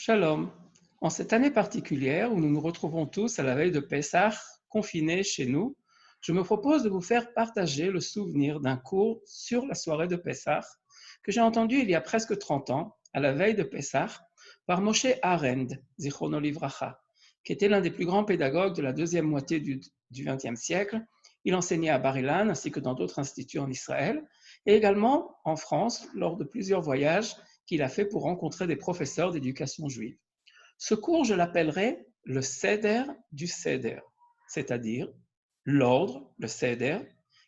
Shalom. En cette année particulière où nous nous retrouvons tous à la veille de Pessah, confinés chez nous, je me propose de vous faire partager le souvenir d'un cours sur la soirée de Pessah que j'ai entendu il y a presque 30 ans, à la veille de Pessah, par Moshe Arend, Zichrono Livracha, qui était l'un des plus grands pédagogues de la deuxième moitié du XXe siècle. Il enseignait à Bar-Ilan ainsi que dans d'autres instituts en Israël et également en France lors de plusieurs voyages qu'il a fait pour rencontrer des professeurs d'éducation juive. Ce cours, je l'appellerai le Seder du Seder, c'est-à-dire l'ordre, le Seder,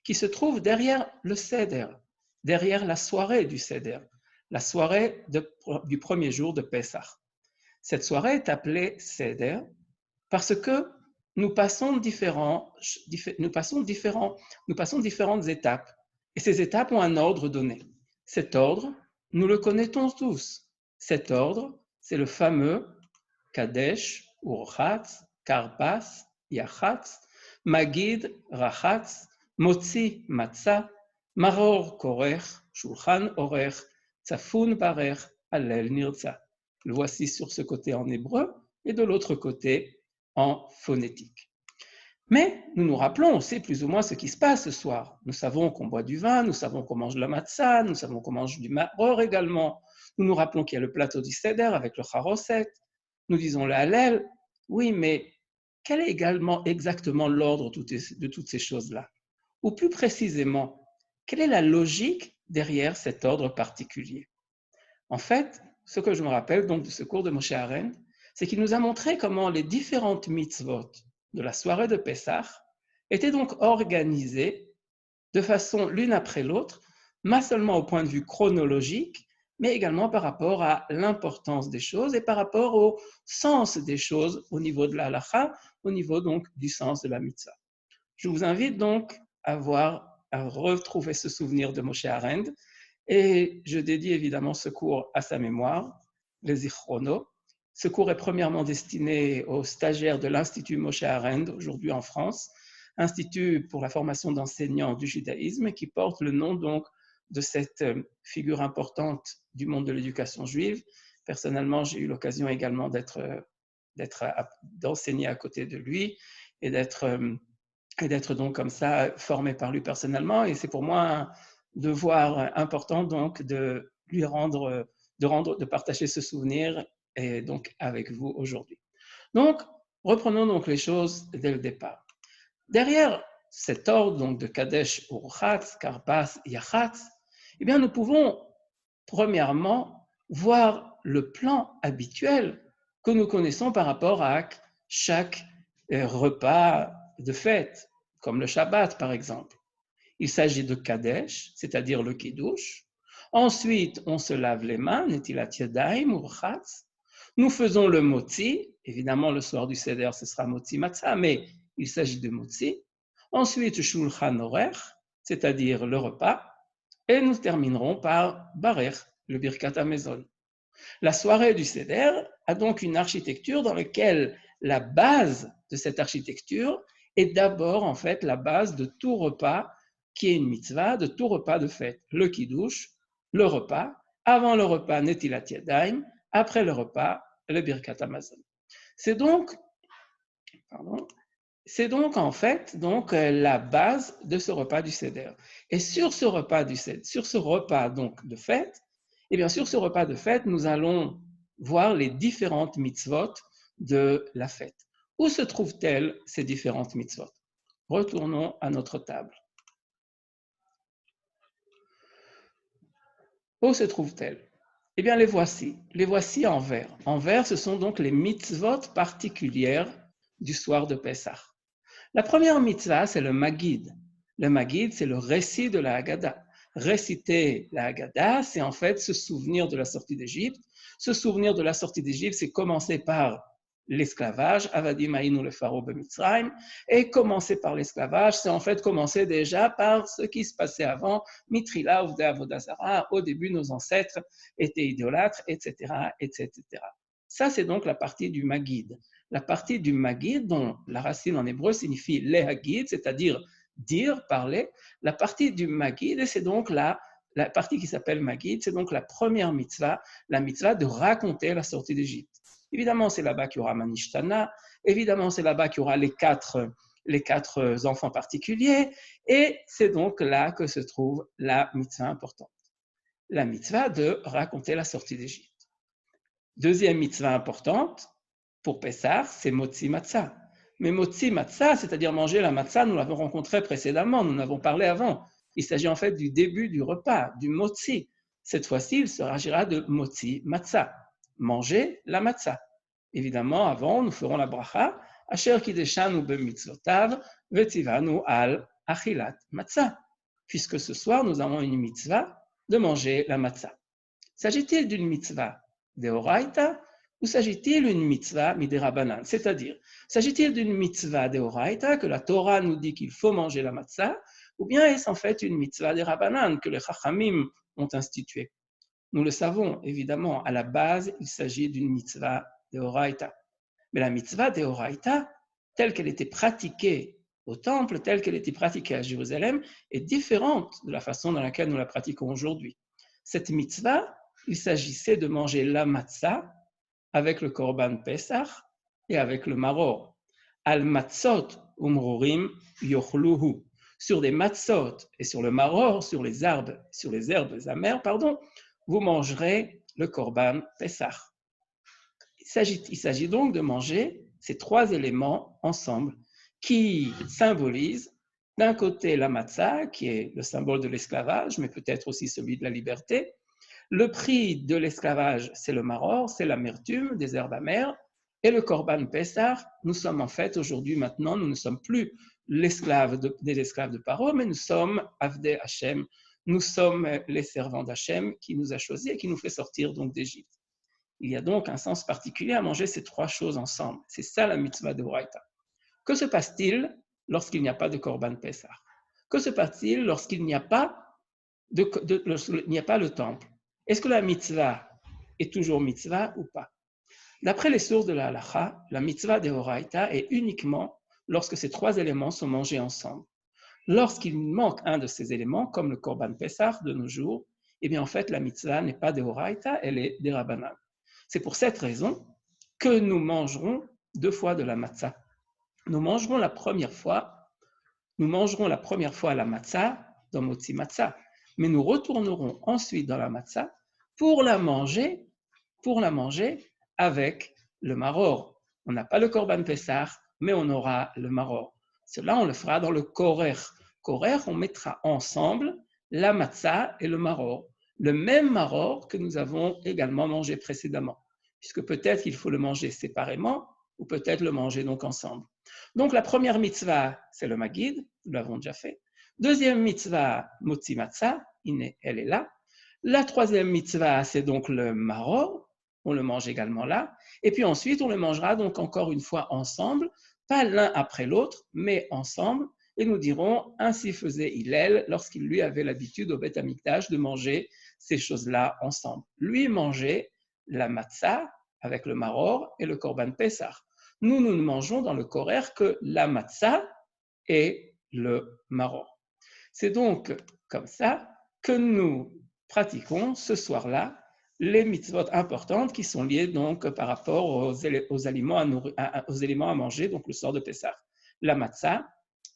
qui se trouve derrière le Seder, derrière la soirée du Seder, la soirée du premier jour de Pessah. Cette soirée est appelée Seder parce que nous passons différentes étapes, et ces étapes ont un ordre donné. Cet ordre, nous le connaissons tous. Cet ordre, c'est le fameux Kadesh, Urchatz, Karpas, Yachatz, Magid, Rachatz, Motzi, Matzah, Maror, Korech, Shulchan, Orech, Tzafun, Barech, Hallel, Nirza. Le voici sur ce côté en hébreu et de l'autre côté en phonétique. Mais nous nous rappelons, on sait plus ou moins ce qui se passe ce soir. Nous savons qu'on boit du vin, nous savons qu'on mange la matzah, nous savons qu'on mange du maror également. Nous nous rappelons qu'il y a le plateau du seder avec le charoset. Nous disons le hallel. Oui, mais quel est également exactement l'ordre de toutes ces choses-là? Ou plus précisément, quelle est la logique derrière cet ordre particulier? En fait, ce que je me rappelle donc de ce cours de Moshe Aren, c'est qu'il nous a montré comment les différentes mitzvot de la soirée de Pessah étaient donc organisées de façon l'une après l'autre, pas seulement au point de vue chronologique, mais également par rapport à l'importance des choses et par rapport au sens des choses au niveau de la halacha, au niveau donc du sens de la mitzvah. Je vous invite donc à retrouver ce souvenir de Moshe Arend, et je dédie évidemment ce cours à sa mémoire, les Zichrono. Ce cours est premièrement destiné aux stagiaires de l'Institut Moshe Arend, aujourd'hui en France, Institut pour la formation d'enseignants du judaïsme, qui porte le nom donc de cette figure importante du monde de l'éducation juive. Personnellement, j'ai eu l'occasion également d'enseigner à côté de lui et d'être donc comme ça formé par lui personnellement. Et c'est pour moi un devoir important donc de partager ce souvenir et donc avec vous aujourd'hui. Donc, reprenons donc les choses dès le départ. Derrière cet ordre donc de Kadesh, Urchatz, Karpas, Yachatz, eh bien nous pouvons premièrement voir le plan habituel que nous connaissons par rapport à chaque repas de fête, comme le Shabbat par exemple. Il s'agit de Kadesh, c'est-à-dire le Kiddush. Ensuite, on se lave les mains, Netilat Yadayim, Urchatz. Nous faisons le Motzi. Évidemment, le soir du Seder, ce sera Motzi Matzah, mais il s'agit de Motzi. Ensuite, Shulchan Orech, c'est-à-dire le repas. Et nous terminerons par Barech, le Birkat Hamazon. La soirée du Seder a donc une architecture dans laquelle la base de cette architecture est d'abord en fait la base de tout repas qui est une mitzvah, de tout repas de fête. Le Kiddush, le repas, avant le repas Netilat Yadayim, après le repas le Birkat Hamazon. C'est donc en fait la base de ce repas du Seder. Et sur ce repas donc de fête, et bien sûr, ce repas de fête, nous allons voir les différentes mitzvot de la fête. Où se trouvent-elles ces différentes mitzvot? Retournons à notre table. Où se trouvent-elles? Eh bien, les voici. Les voici en vert. En vert, ce sont donc les mitzvot particulières du soir de Pessah. La première mitzvah, c'est le Magid. Le Magid, c'est le récit de la Haggadah. Réciter la Haggadah, c'est en fait se souvenir de la sortie d'Égypte. Se souvenir de la sortie d'Égypte, c'est commencer par l'esclavage, Avadim Aïnou le Pharaon Bemitzrayim, et commencer par l'esclavage, c'est en fait commencer déjà par ce qui se passait avant, Mitrila, Uvde Avodazara, au début nos ancêtres étaient idolâtres, etc., etc. Ça, c'est donc la partie du Magid. La partie du Magid, dont la racine en hébreu signifie lehagid, c'est-à-dire dire, parler. La partie du Magid, c'est donc la partie qui s'appelle Magid, c'est donc la première mitzvah, la mitzvah de raconter la sortie d'Égypte. Évidemment, c'est là-bas qu'il y aura Manishtana, évidemment, c'est là-bas qu'il y aura les quatre enfants particuliers, et c'est donc là que se trouve la mitzvah importante. La mitzvah de raconter la sortie d'Égypte. Deuxième mitzvah importante pour Pessah, c'est Motzi Matzah. Mais Motzi Matzah, c'est-à-dire manger la matzah, nous l'avons rencontré précédemment, nous en avons parlé avant. Il s'agit en fait du début du repas, du Motzi. Cette fois-ci, il s'agira de Motzi Matzah, manger la matzah. Évidemment, avant, nous ferons la bracha, Asher kideshanu b'mitzvotav vetivanu al achilat matzah, puisque ce soir, nous avons une mitzvah de manger la matzah. S'agit-il d'une mitzvah d'Oraita ou s'agit-il d'une mitzvah midérabanan? C'est-à-dire, s'agit-il d'une mitzvah d'Oraita que la Torah nous dit qu'il faut manger la matzah, ou bien est-ce en fait une mitzvah des Rabbanan que les Chachamim ont instituée? Nous le savons, évidemment, à la base, il s'agit d'une mitzvah d'Oraita. Mais la mitzvah d'Oraita, telle qu'elle était pratiquée au temple, telle qu'elle était pratiquée à Jérusalem, est différente de la façon dans laquelle nous la pratiquons aujourd'hui. Cette mitzvah, il s'agissait de manger la matzah avec le korban Pesach et avec le maror. Al matzot umrorim yochluhu. Sur des matzot et sur le maror, sur les herbes amères, vous mangerez le korban Pesach. Il s'agit donc de manger ces trois éléments ensemble qui symbolisent d'un côté la matzah, qui est le symbole de l'esclavage, mais peut-être aussi celui de la liberté. Le prix de l'esclavage, c'est le maror, c'est l'amertume des herbes amères. Et le korban Pessah, nous sommes en fait aujourd'hui, maintenant, nous ne sommes plus des esclaves de Paro, mais nous sommes Avdei Hashem, nous sommes les servants d'Hachem qui nous a choisis et qui nous fait sortir donc d'Égypte. Il y a donc un sens particulier à manger ces trois choses ensemble. C'est ça la mitzvah de Horaïta. Que se passe-t-il lorsqu'il n'y a pas de korban Pessah? Que se passe-t-il lorsqu'il n'y a pas le temple? Est-ce que la mitzvah est toujours mitzvah ou pas? D'après les sources de la halacha, la mitzvah de Horaïta est uniquement lorsque ces trois éléments sont mangés ensemble. Lorsqu'il manque un de ces éléments, comme le korban Pessah de nos jours, eh bien en fait la mitzvah n'est pas de Horaïta, elle est des Rabbanan. C'est pour cette raison que nous mangerons deux fois de la matzah. Nous mangerons la première fois la matzah dans Motzi Matzah, mais nous retournerons ensuite dans la matzah pour la manger avec le maror. On n'a pas le korban Pessah, mais on aura le maror. Cela, on le fera dans le korer. Korer, on mettra ensemble la matzah et le maror. Le même maror que nous avons également mangé précédemment, puisque peut-être qu'il faut le manger séparément ou peut-être le manger donc ensemble. Donc la première mitzvah, c'est le Magid, nous l'avons déjà fait. Deuxième mitzvah, Motzi Matzah, elle est là. La troisième mitzvah, c'est donc le maror, on le mange également là. Et puis ensuite, on le mangera donc encore une fois ensemble, pas l'un après l'autre, mais ensemble. Et nous dirons, ainsi faisait Hillel lorsqu'il lui avait l'habitude au Beth Amikdash de manger ces choses-là ensemble. Lui mangeait la matzah avec le maror et le korban Pessah. Nous ne mangeons dans le korer que la matzah et le maror. C'est donc comme ça que nous pratiquons ce soir-là les mitzvot importantes qui sont liées donc par rapport aux éléments à manger, donc le soir de Pessah, la matzah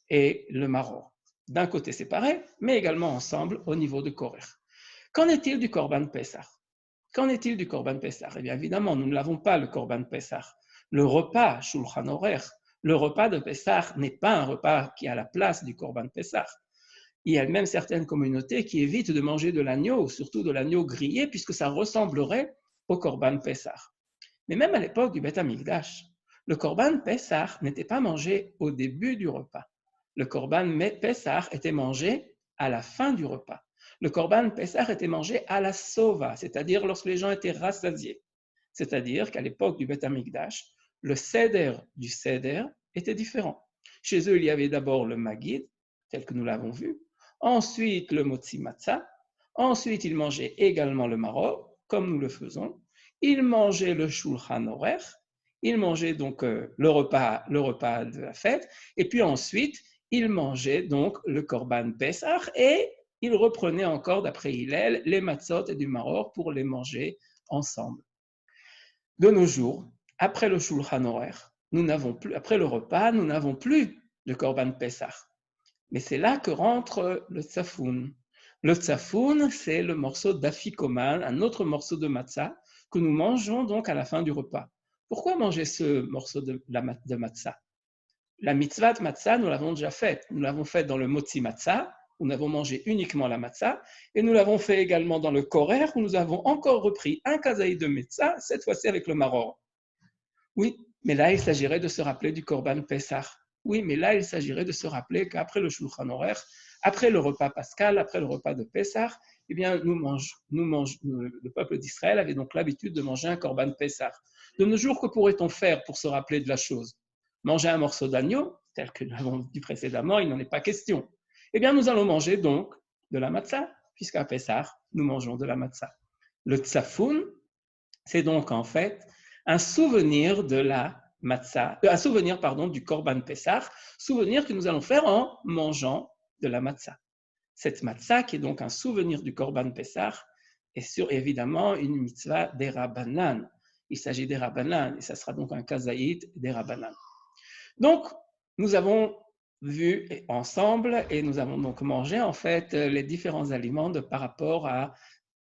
et le maror. D'un côté séparé, mais également ensemble au niveau de korer. Qu'en est-il du korban Pessah? Qu'en est-il du korban Pessah? Eh bien évidemment, nous ne l'avons pas le korban Pessah. Le repas Shulchan Aruch, le repas de Pessah n'est pas un repas qui a la place du korban Pessah. Il y a même certaines communautés qui évitent de manger de l'agneau, surtout de l'agneau grillé, puisque ça ressemblerait au korban Pessah. Mais même à l'époque du Beth Amikdash, le korban Pessah n'était pas mangé au début du repas. Le korban Pessah était mangé à la fin du repas. Le korban Pessah était mangé à la sova, c'est-à-dire lorsque les gens étaient rassasiés. C'est-à-dire qu'à l'époque du Beth Amikdash, le seder du seder était différent. Chez eux, il y avait d'abord le Magid, tel que nous l'avons vu, ensuite le Motzi Matzah, ensuite ils mangeaient également le maror, comme nous le faisons, ils mangeaient le Shulchan Aruch, ils mangeaient donc le repas de la fête, et puis ensuite, ils mangeaient donc le Korban Pessah, et ils reprenaient encore, d'après Hillel, les matzot et du maror pour les manger ensemble. De nos jours, après le Shulchan Aruch, nous n'avons plus, après le repas, nous n'avons plus de Korban Pessah. Mais c'est là que rentre le tsafoun. Le tsafoun, c'est le morceau d'afikoman, un autre morceau de matzah que nous mangeons donc à la fin du repas. Pourquoi manger ce morceau de matzah? La mitzvah de matzah, nous l'avons déjà faite. Nous l'avons faite dans le motzi matzah, où nous avons mangé uniquement la matzah, et nous l'avons fait également dans le korer, où nous avons encore repris un kazaï de matzah, cette fois-ci avec le maror. Oui, mais là, il s'agirait de se rappeler du Korban Pessah. Oui, mais là, il s'agirait de se rappeler qu'après le Shulchan Aruch, après le repas pascal, après le repas de Pessah, eh bien, le peuple d'Israël avait donc l'habitude de manger un Korban Pessah. De nos jours, que pourrait-on faire pour se rappeler de la chose? Manger un morceau d'agneau, tel que nous l'avons dit précédemment, il n'en est pas question. Eh bien, nous allons manger donc de la matzah, puisqu'à Pessah, nous mangeons de la matzah. Le tsafoun, c'est donc en fait un souvenir de la matzah, un souvenir, pardon, du Korban Pessah, souvenir que nous allons faire en mangeant de la matzah. Cette matzah, qui est donc un souvenir du Korban Pessah, est évidemment une mitzvah des Rabbanan. Il s'agit des Rabbanan, et ça sera donc un kazaït des Rabbanan. Donc, nous avons vu ensemble, et nous avons donc mangé en fait les différents aliments par rapport à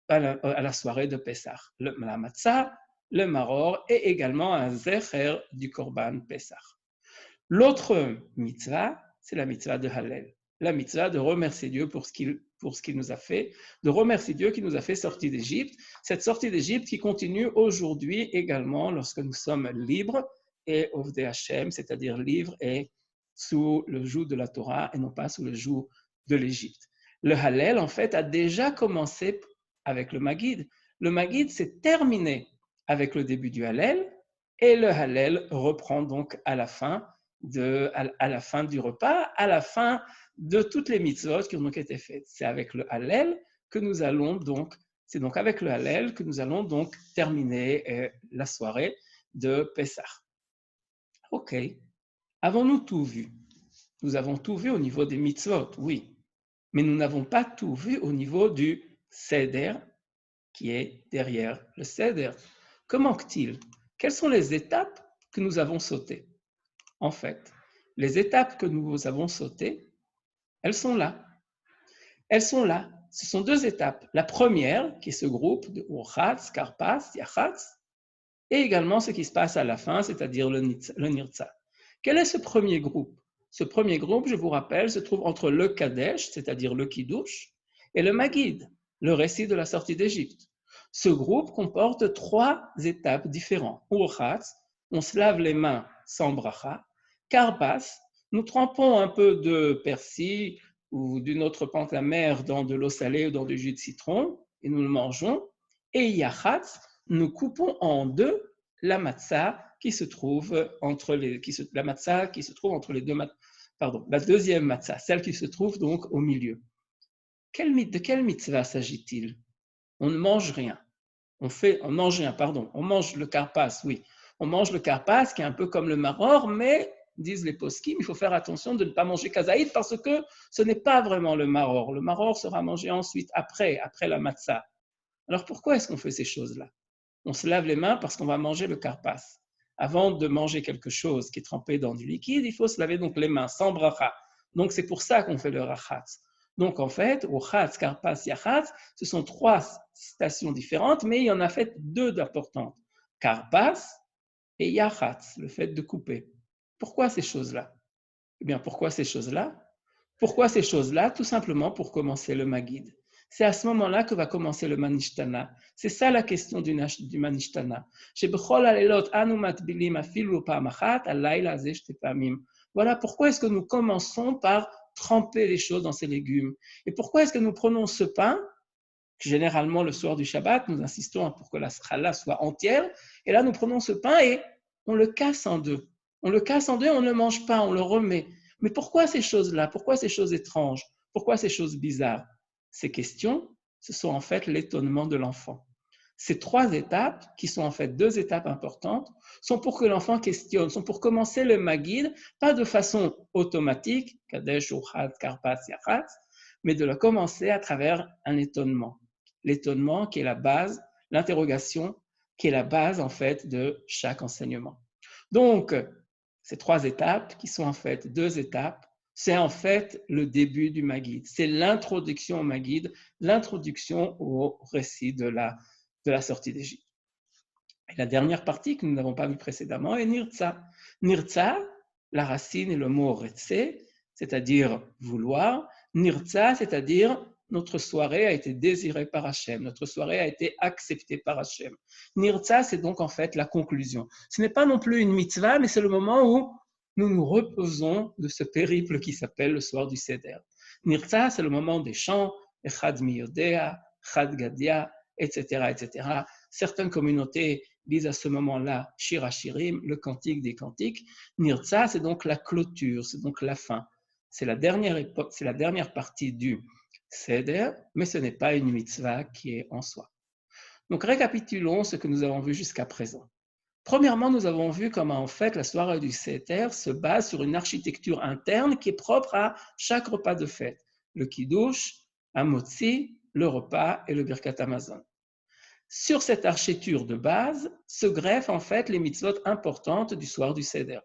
la soirée de Pessah. La matzah, le maror et également un zecher du Korban Pessah. L'autre mitzvah, c'est la mitzvah de Hallel, la mitzvah de remercier Dieu pour ce qu'il nous a fait, de remercier Dieu qui nous a fait sortir d'Égypte, cette sortie d'Égypte qui continue aujourd'hui également lorsque nous sommes libres et Ovdei Hashem, c'est-à-dire libres et sous le joug de la Torah et non pas sous le joug de l'Égypte. Le Hallel, en fait, a déjà commencé avec le Maggid. Le Maggid s'est terminé avec le début du Hallel et le Hallel reprend donc à la fin du repas, à la fin de toutes les mitzvot qui ont été faites. C'est avec le Hallel que nous allons donc, c'est donc avec le Hallel que nous allons donc terminer la soirée de Pessah. Ok, avons-nous tout vu? Nous avons tout vu au niveau des mitzvot, oui, mais nous n'avons pas tout vu au niveau du Seder qui est derrière le Seder. Que manque-t-il? Quelles sont les étapes que nous avons sautées? En fait, les étapes que nous avons sautées, elles sont là. Elles sont là. Ce sont deux étapes. La première, qui est ce groupe de Urchatz, Karpas, Yachatz, et également ce qui se passe à la fin, c'est-à-dire le Nirtza. Quel est ce premier groupe? Ce premier groupe, je vous rappelle, se trouve entre le Kadesh, c'est-à-dire le Kiddush, et le Maggid, le récit de la sortie d'Égypte. Ce groupe comporte trois étapes différentes. Urchatz, on se lave les mains sans bracha. Karpas, nous trempons un peu de persil ou d'une autre plante amère dans de l'eau salée ou dans du jus de citron et nous le mangeons. Et Yachatz, nous coupons en deux la matzah qui se trouve entre les, la matzah qui se trouve entre les deux pardon, la deuxième matzah, celle qui se trouve donc au milieu. De quelle mitzvah s'agit-il? On ne mange rien. On mange rien, pardon. On mange le karpas, oui. On mange le karpas qui est un peu comme le maror, mais disent les poskim, il faut faire attention de ne pas manger kazaïd parce que ce n'est pas vraiment le maror. Le maror sera mangé ensuite après la matzah. Alors pourquoi est-ce qu'on fait ces choses-là? On se lave les mains parce qu'on va manger le karpas. Avant de manger quelque chose qui est trempé dans du liquide, il faut se laver donc les mains sans bracha. Donc c'est pour ça qu'on fait le rachatz. Donc en fait, Urchatz, Karpas, Yachatz, ce sont trois stations différentes, mais il y en a fait deux d'importantes. Karpas et Yachatz, le fait de couper. Pourquoi ces choses-là? Eh bien, pourquoi ces choses-là? Pourquoi ces choses-là? Tout simplement pour commencer le Maggid. C'est à ce moment-là que va commencer le Manishtana. C'est ça la question du Manishtana. Voilà pourquoi est-ce que nous commençons par tremper les choses dans ces légumes. Et pourquoi est-ce que nous prenons ce pain, que généralement le soir du Shabbat, nous insistons pour que la challah soit entière, et là nous prenons ce pain et on le casse en deux. On le casse en deux, on ne le mange pas, on le remet. Mais pourquoi ces choses-là? Pourquoi ces choses étranges? Pourquoi ces choses bizarres? Ces questions, ce sont en fait l'étonnement de l'enfant. Ces trois étapes, qui sont en fait deux étapes importantes, sont pour que l'enfant questionne, sont pour commencer le Maggid, pas de façon automatique, Kadesh, Urchatz, Karpas, Yachatz, mais de le commencer à travers un étonnement. L'étonnement qui est la base, l'interrogation, qui est la base en fait de chaque enseignement. Donc, ces 3 étapes, qui sont en fait 2 étapes, c'est en fait le début du Maggid. C'est l'introduction au Maggid, l'introduction au récit de la sortie d'Égypte. Et la dernière partie que nous n'avons pas vue précédemment est Nirtza. Nirtza, la racine est le mot retse, c'est-à-dire vouloir. Nirtza, c'est-à-dire notre soirée a été désirée par Hachem, notre soirée a été acceptée par Hachem. Nirtza, c'est donc en fait la conclusion. Ce n'est pas non plus une mitzvah, mais c'est le moment où nous nous reposons de ce périple qui s'appelle le soir du Seder. Nirtza, c'est le moment des chants, Echad Miyodea, Chad Gadia, etc., etc. Certaines communautés disent à ce moment-là Shir HaShirim, le cantique des cantiques. Nirtza, c'est donc la clôture, c'est donc la fin. C'est la dernière partie du Seder, mais ce n'est pas une mitzvah qui est en soi. Donc récapitulons ce que nous avons vu jusqu'à présent. Premièrement, nous avons vu comment en fait la soirée du Seder se base sur une architecture interne qui est propre à chaque repas de fête. Le Kiddush, Hamotzi, le repas et le Birkat Hamazon. Sur cette architecture de base se greffent en fait les mitzvot importantes du soir du Seder.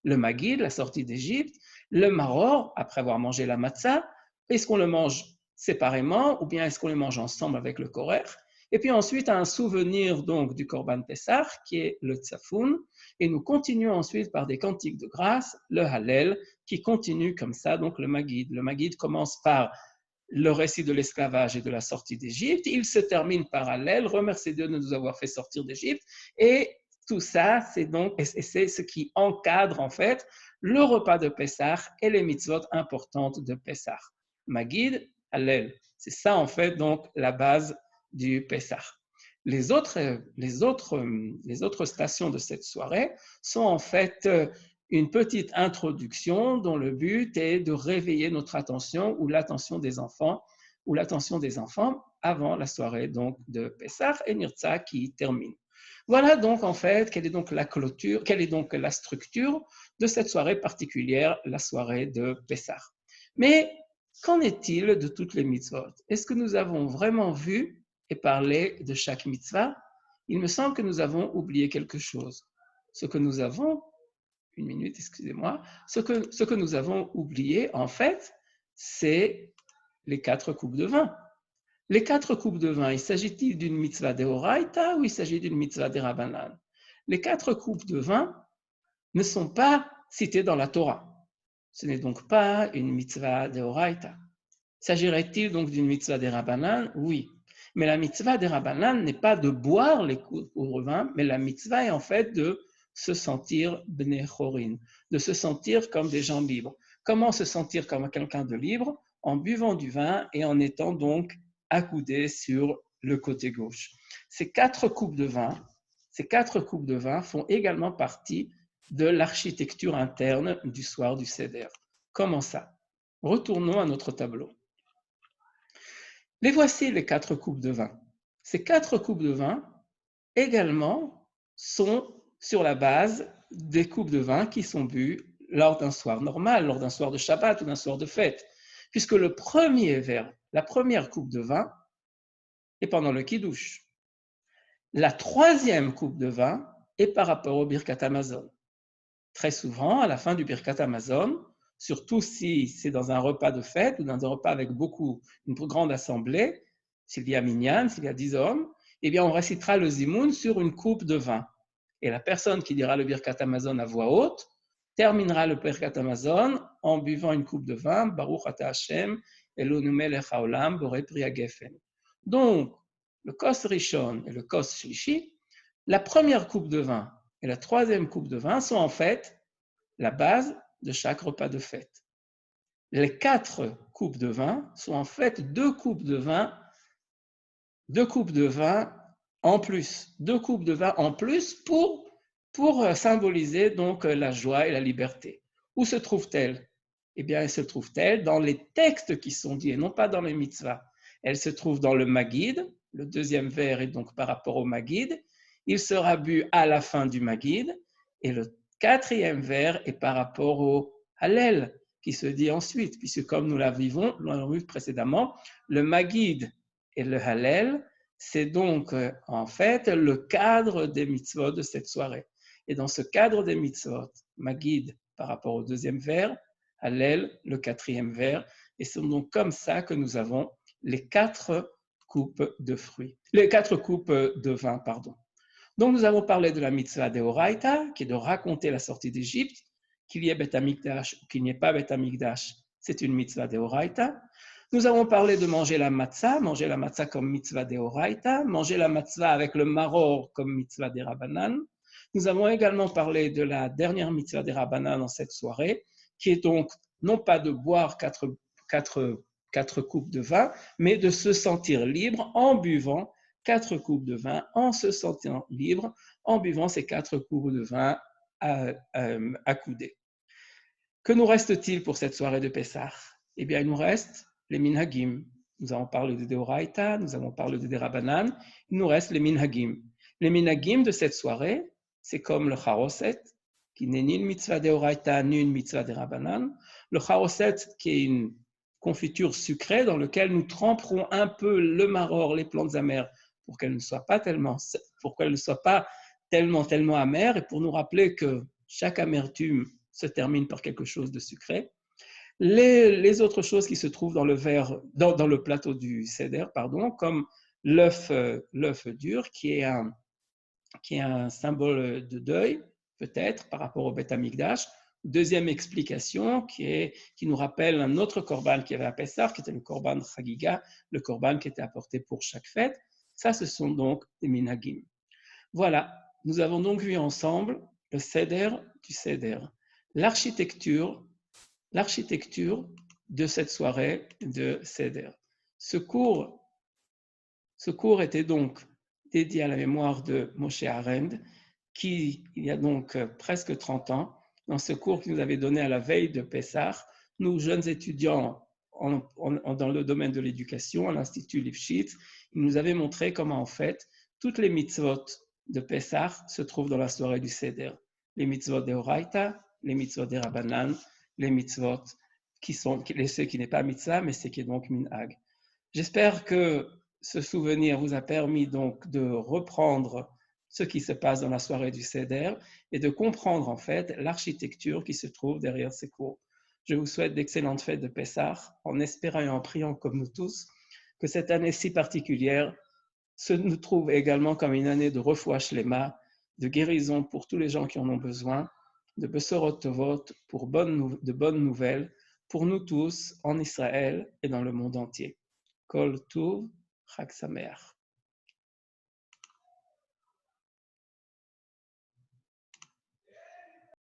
Le Maggid, la sortie d'Égypte, le Maror, après avoir mangé la matzah, est-ce qu'on le mange séparément ou bien est-ce qu'on le mange ensemble avec le Korer? Et puis ensuite, un souvenir donc du Korban Pessah, qui est le Tsafoun, et nous continuons ensuite par des cantiques de grâce, le Hallel, qui continue comme ça, donc le Maggid. Le Maggid commence par le récit de l'esclavage et de la sortie d'Égypte. Il se termine par Hallel, remercier Dieu de nous avoir fait sortir d'Égypte. Et tout ça, c'est ce qui encadre en fait le repas de Pessah et les mitzvot importantes de Pessah. Maggid, Hallel. C'est ça en fait donc la base du Pessah. Les autres stations de cette soirée sont en fait une petite introduction dont le but est de réveiller notre attention ou l'attention des enfants avant la soirée donc de Pessah et Nirtza qui termine. Voilà donc en fait quelle est donc la clôture, quelle est donc la structure de cette soirée particulière, la soirée de Pessah. Mais qu'en est-il de toutes les mitzvot? Est-ce que nous avons vraiment vu et parlé de chaque mitzvah? Il me semble que nous avons oublié quelque chose. Ce que nous avons ce que nous avons oublié, en fait, c'est les 4 coupes de vin. Les 4 coupes de vin, il s'agit-il d'une mitzvah d'Oraita ou il s'agit d'une mitzvah des Rabbanan? Les 4 coupes de vin ne sont pas citées dans la Torah. Ce n'est donc pas une mitzvah d'Oraita. S'agirait-il donc d'une mitzvah des Rabbanan? Oui. Mais la mitzvah des Rabbanan n'est pas de boire les coupes de vin, mais la mitzvah est en fait de se sentir bnei chorin, de se sentir comme des gens libres. Comment se sentir comme quelqu'un de libre? En buvant du vin et en étant donc accoudé sur le côté gauche. Ces 4 coupes de vin font également partie de l'architecture interne du soir du Seder. Comment ça? Retournons à notre tableau. Les voici les 4 coupes de vin. Ces 4 coupes de vin également sont sur la base des coupes de vin qui sont bues lors d'un soir normal, lors d'un soir de Shabbat ou d'un soir de fête, puisque le premier verre, la première coupe de vin est pendant le Kiddush. La 3e coupe de vin est par rapport au Birkat Hamazon. Très souvent, à la fin du Birkat Hamazon, surtout si c'est dans un repas de fête ou dans un repas avec une grande assemblée, s'il y a minyan, s'il y a 10 hommes, eh bien on récitera le zimoun sur une coupe de vin. Et la personne qui dira le Birkat Hamazon à voix haute terminera le Birkat Hamazon en buvant une coupe de vin, Baruch Ata Hashem, Elonu melech haolam, borei pri hagefen. Donc, le kos rishon et le kos shlishi, la première coupe de vin et la 3e coupe de vin sont en fait la base de chaque repas de fête. Les 4 coupes de vin sont en fait 2 coupes de vin en plus. 2 coupes de vin en plus pour symboliser donc la joie et la liberté. Où se trouve-t-elle? Eh bien, elle se trouve-t-elle dans les textes qui sont dits et non pas dans les mitzvahs. Elle se trouve dans le Maggid, le 2e vers est donc par rapport au Maggid. Il sera bu à la fin du Maggid et le 4e vers est par rapport au Hallel qui se dit ensuite, puisque comme nous l'avons vu précédemment, le Maggid et le Hallel c'est donc en fait le cadre des mitzvot de cette soirée. Et dans ce cadre des mitzvot, Magid par rapport au deuxième vers, Hallel le quatrième vers, et c'est donc comme ça que nous avons les 4 coupes de fruits, les 4 coupes de vin, pardon. Donc nous avons parlé de la mitzvah de Horaïta, qui est de raconter la sortie d'Égypte, qu'il y ait Beth Amikdash ou qu'il n'y ait pas Beth Amikdash, c'est une mitzvah de Horaïta. Nous avons parlé de manger la matzah comme mitzvah de Horaïta, manger la matzah avec le maror comme mitzvah des Rabbanan. Nous avons également parlé de la dernière mitzvah des Rabbanan dans cette soirée, qui est donc non pas de boire 4 coupes de vin, mais de se sentir libre en buvant 4 coupes de vin, en se sentant libre, en buvant ces 4 coupes de vin accoudées. Que nous reste-t-il pour cette soirée de Pessah? Eh bien, il nous reste les minhagim. Nous avons parlé de Deoraita, nous avons parlé de Derabanan, il nous reste les minhagim. Les minhagim de cette soirée, c'est comme le charoset, qui n'est ni une mitzvah Deoraita, ni une mitzvah Derabanan. Le charoset, qui est une confiture sucrée dans laquelle nous tremperons un peu le maror, les plantes amères, pour qu'elles ne soient pas tellement amères, et pour nous rappeler que chaque amertume se termine par quelque chose de sucré. Les autres choses qui se trouvent dans le verre, dans le plateau du seder, comme l'œuf dur, qui est un symbole de deuil, peut-être, par rapport au Beth Amikdash. Deuxième explication, qui nous rappelle un autre korban qui avait à Pessah, qui était le korban Chagiga, le korban qui était apporté pour chaque fête. Ça, ce sont donc des minhagim. Voilà, nous avons donc vu ensemble le seder du seder, l'architecture de cette soirée de seder. Ce cours était donc dédié à la mémoire de Moshe Arend, qui, il y a donc presque 30 ans, dans ce cours qu'il nous avait donné à la veille de Pessah, nous, jeunes étudiants dans le domaine de l'éducation, à l'Institut Lifshitz, il nous avait montré comment, en fait, toutes les mitzvot de Pessah se trouvent dans la soirée du Seder. Les mitzvot de Horaïta, les mitzvot de Rabbanan, les mitzvot ce qui n'est pas mitzvah, mais ce qui est donc minhag. J'espère que ce souvenir vous a permis donc de reprendre ce qui se passe dans la soirée du Seder et de comprendre en fait l'architecture qui se trouve derrière ces cours. Je vous souhaite d'excellentes fêtes de Pessah, en espérant et en priant comme nous tous que cette année si particulière se nous trouve également comme une année de refoua shlema, de guérison pour tous les gens qui en ont besoin, de besorot tovot, de bonnes nouvelles pour nous tous en Israël et dans le monde entier. Kol Tuv, Chag Sameach.